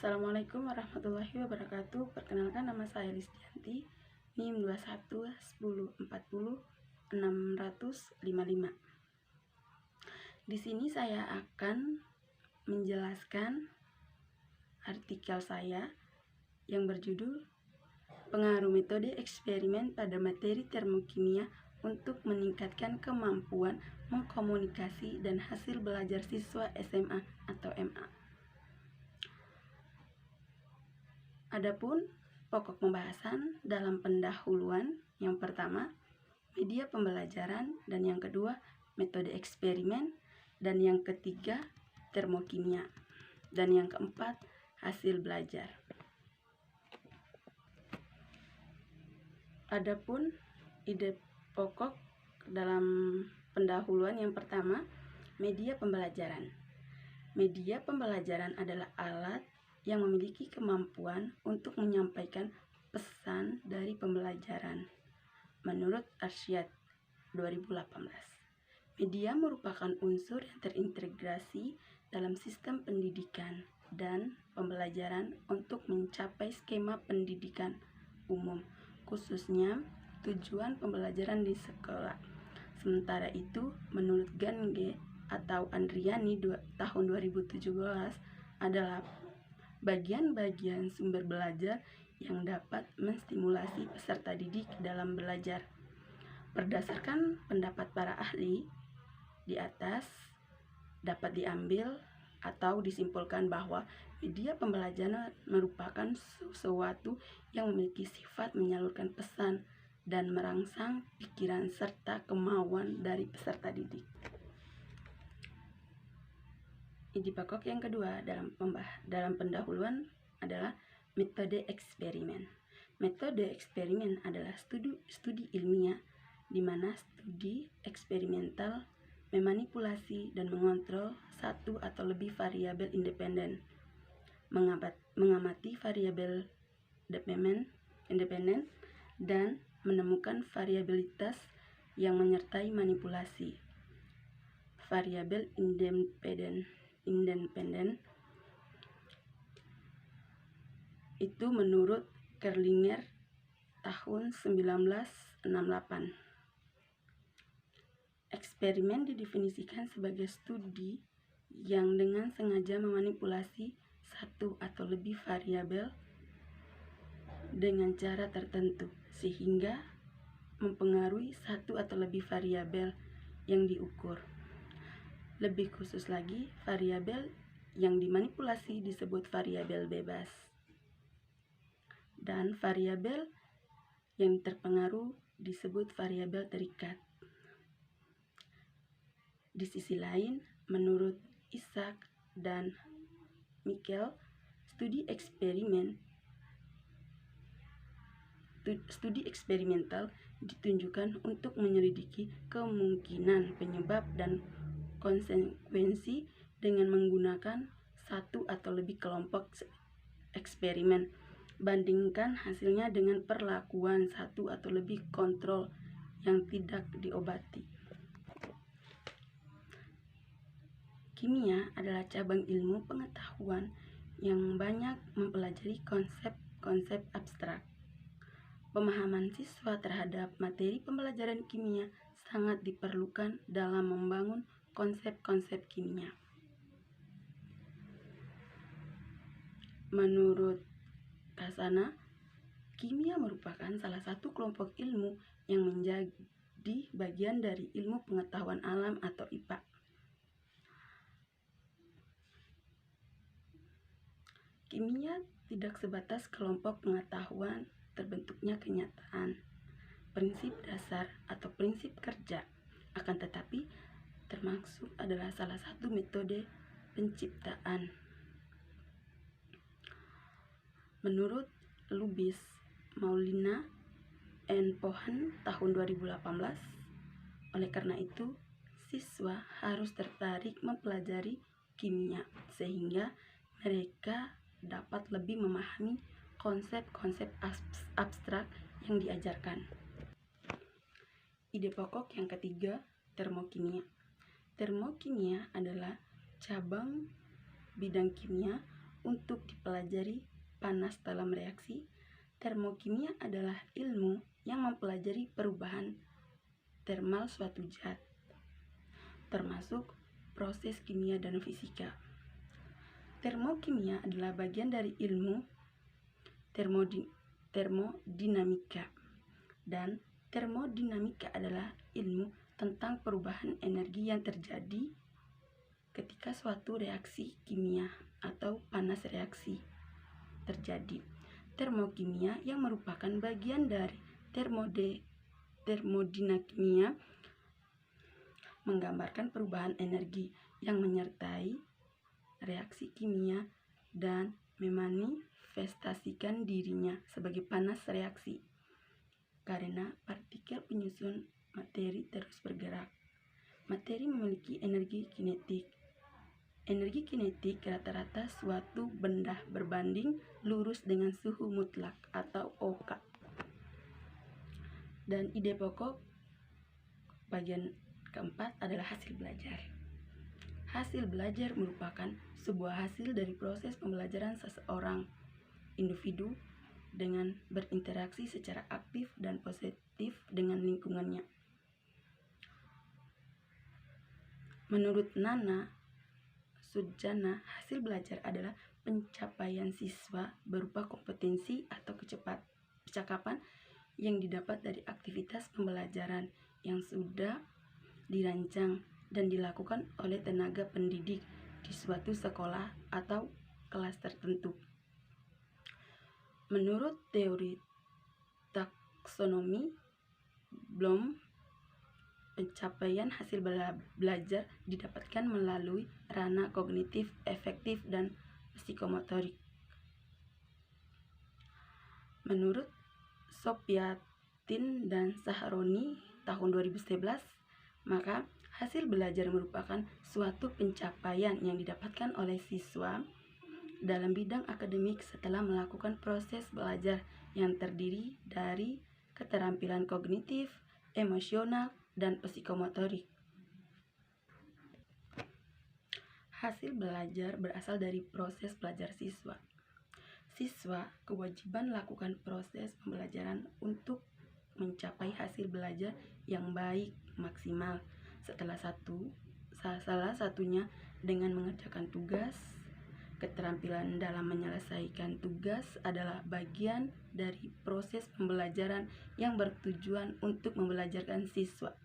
Assalamualaikum warahmatullahi wabarakatuh. Perkenalkan, nama saya Lisdianti, NIM 21 10 40 655. Di sini saya akan menjelaskan artikel saya yang berjudul Pengaruh Metode Eksperimen pada Materi Termokimia untuk meningkatkan kemampuan mengkomunikasi dan hasil belajar siswa SMA atau MA. Adapun pokok pembahasan dalam pendahuluan, yang pertama media pembelajaran, dan yang kedua metode eksperimen, dan yang ketiga termokimia, dan yang keempat hasil belajar. Adapun ide pokok dalam pendahuluan, yang pertama media pembelajaran. Media pembelajaran adalah alat yang memiliki kemampuan untuk menyampaikan pesan dari pembelajaran. Menurut Arsyad 2018, media merupakan unsur yang terintegrasi dalam sistem pendidikan dan pembelajaran untuk mencapai skema pendidikan umum, khususnya tujuan pembelajaran di sekolah. Sementara itu, menurut Gange atau Andriani tahun 2017 adalah bagian-bagian sumber belajar yang dapat menstimulasi peserta didik dalam belajar. Berdasarkan pendapat para ahli di atas, dapat diambil atau disimpulkan bahwa media pembelajaran merupakan sesuatu yang memiliki sifat menyalurkan pesan dan merangsang pikiran serta kemauan dari peserta didik. Ide pokok yang kedua dalam pendahuluan adalah metode eksperimen. Metode eksperimen adalah studi ilmiah di mana studi eksperimental memanipulasi dan mengontrol satu atau lebih variabel independen, mengamati variabel independen dan menemukan variabilitas yang menyertai manipulasi. Variabel independen itu menurut Kerlinger tahun 1968. Eksperimen didefinisikan sebagai studi yang dengan sengaja memanipulasi satu atau lebih variabel dengan cara tertentu sehingga mempengaruhi satu atau lebih variabel yang diukur. Lebih khusus lagi, variabel yang dimanipulasi disebut variabel bebas, dan variabel yang terpengaruh disebut variabel terikat. Di sisi lain, menurut Isaac dan Michael, studi eksperimental ditunjukkan untuk menyelidiki kemungkinan penyebab dan konsekuensi dengan menggunakan satu atau lebih kelompok eksperimen, bandingkan hasilnya dengan perlakuan satu atau lebih kontrol yang tidak diobati. Kimia adalah cabang ilmu pengetahuan yang banyak mempelajari konsep-konsep abstrak. Pemahaman siswa terhadap materi pembelajaran kimia sangat diperlukan dalam membangun konsep-konsep kimia. Menurut Kasana, kimia merupakan salah satu kelompok ilmu yang menjadi bagian dari ilmu pengetahuan alam atau IPA. Kimia tidak sebatas kelompok pengetahuan terbentuknya kenyataan, prinsip dasar atau prinsip kerja, akan tetapi termasuk adalah salah satu metode penciptaan. Menurut Lubis, Maulina, and Pohan tahun 2018, oleh karena itu siswa harus tertarik mempelajari kimia sehingga mereka dapat lebih memahami konsep-konsep abstrak yang diajarkan. Ide pokok yang ketiga, termokimia. Termokimia adalah cabang bidang kimia untuk dipelajari panas dalam reaksi. Termokimia adalah ilmu yang mempelajari perubahan termal suatu zat, termasuk proses kimia dan fisika. Termokimia adalah bagian dari ilmu termodinamika, dan termodinamika adalah ilmu tentang perubahan energi yang terjadi ketika suatu reaksi kimia atau panas reaksi terjadi. Termokimia yang merupakan bagian dari termodinamika menggambarkan perubahan energi yang menyertai reaksi kimia dan memanifestasikan dirinya sebagai panas reaksi. Karena partikel penyusun materi terus bergerak, materi memiliki energi kinetik. Energi kinetik rata-rata suatu benda berbanding lurus dengan suhu mutlak atau OK. Dan ide pokok bagian keempat adalah hasil belajar. Hasil belajar merupakan sebuah hasil dari proses pembelajaran seseorang individu dengan berinteraksi secara aktif dan positif dengan lingkungannya. Menurut Nana Sujana, hasil belajar adalah pencapaian siswa berupa kompetensi atau kecakapan yang didapat dari aktivitas pembelajaran yang sudah dirancang dan dilakukan oleh tenaga pendidik di suatu sekolah atau kelas tertentu. Menurut teori taksonomi Bloom, pencapaian hasil belajar didapatkan melalui ranah kognitif, efektif, dan psikomotorik. Menurut Sofiatin dan Saharoni tahun 2011, maka hasil belajar merupakan suatu pencapaian yang didapatkan oleh siswa dalam bidang akademik setelah melakukan proses belajar yang terdiri dari keterampilan kognitif, emosional, dan psikomotorik. Hasil belajar berasal dari proses belajar siswa. Siswa kewajiban lakukan proses pembelajaran untuk mencapai hasil belajar yang baik maksimal. Salah satunya dengan mengerjakan tugas. Keterampilan dalam menyelesaikan tugas adalah bagian dari proses pembelajaran yang bertujuan untuk membelajarkan siswa.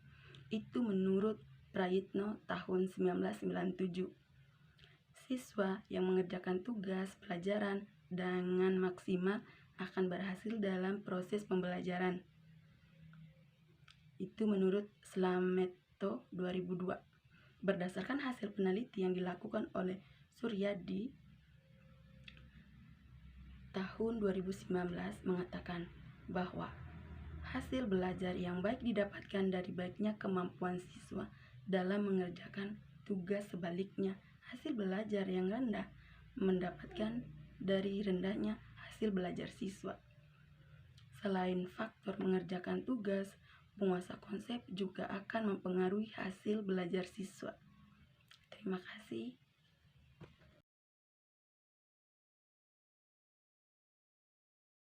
Itu menurut Prayitno tahun 1997. Siswa yang mengerjakan tugas pelajaran dengan maksimal akan berhasil dalam proses pembelajaran. Itu menurut Slameto 2002. Berdasarkan hasil penelitian yang dilakukan oleh Suryadi tahun 2019 mengatakan bahwa hasil belajar yang baik didapatkan dari baiknya kemampuan siswa dalam mengerjakan tugas. Sebaliknya, hasil belajar yang rendah mendapatkan dari rendahnya hasil belajar siswa. Selain faktor mengerjakan tugas, penguasa konsep juga akan mempengaruhi hasil belajar siswa. Terima kasih.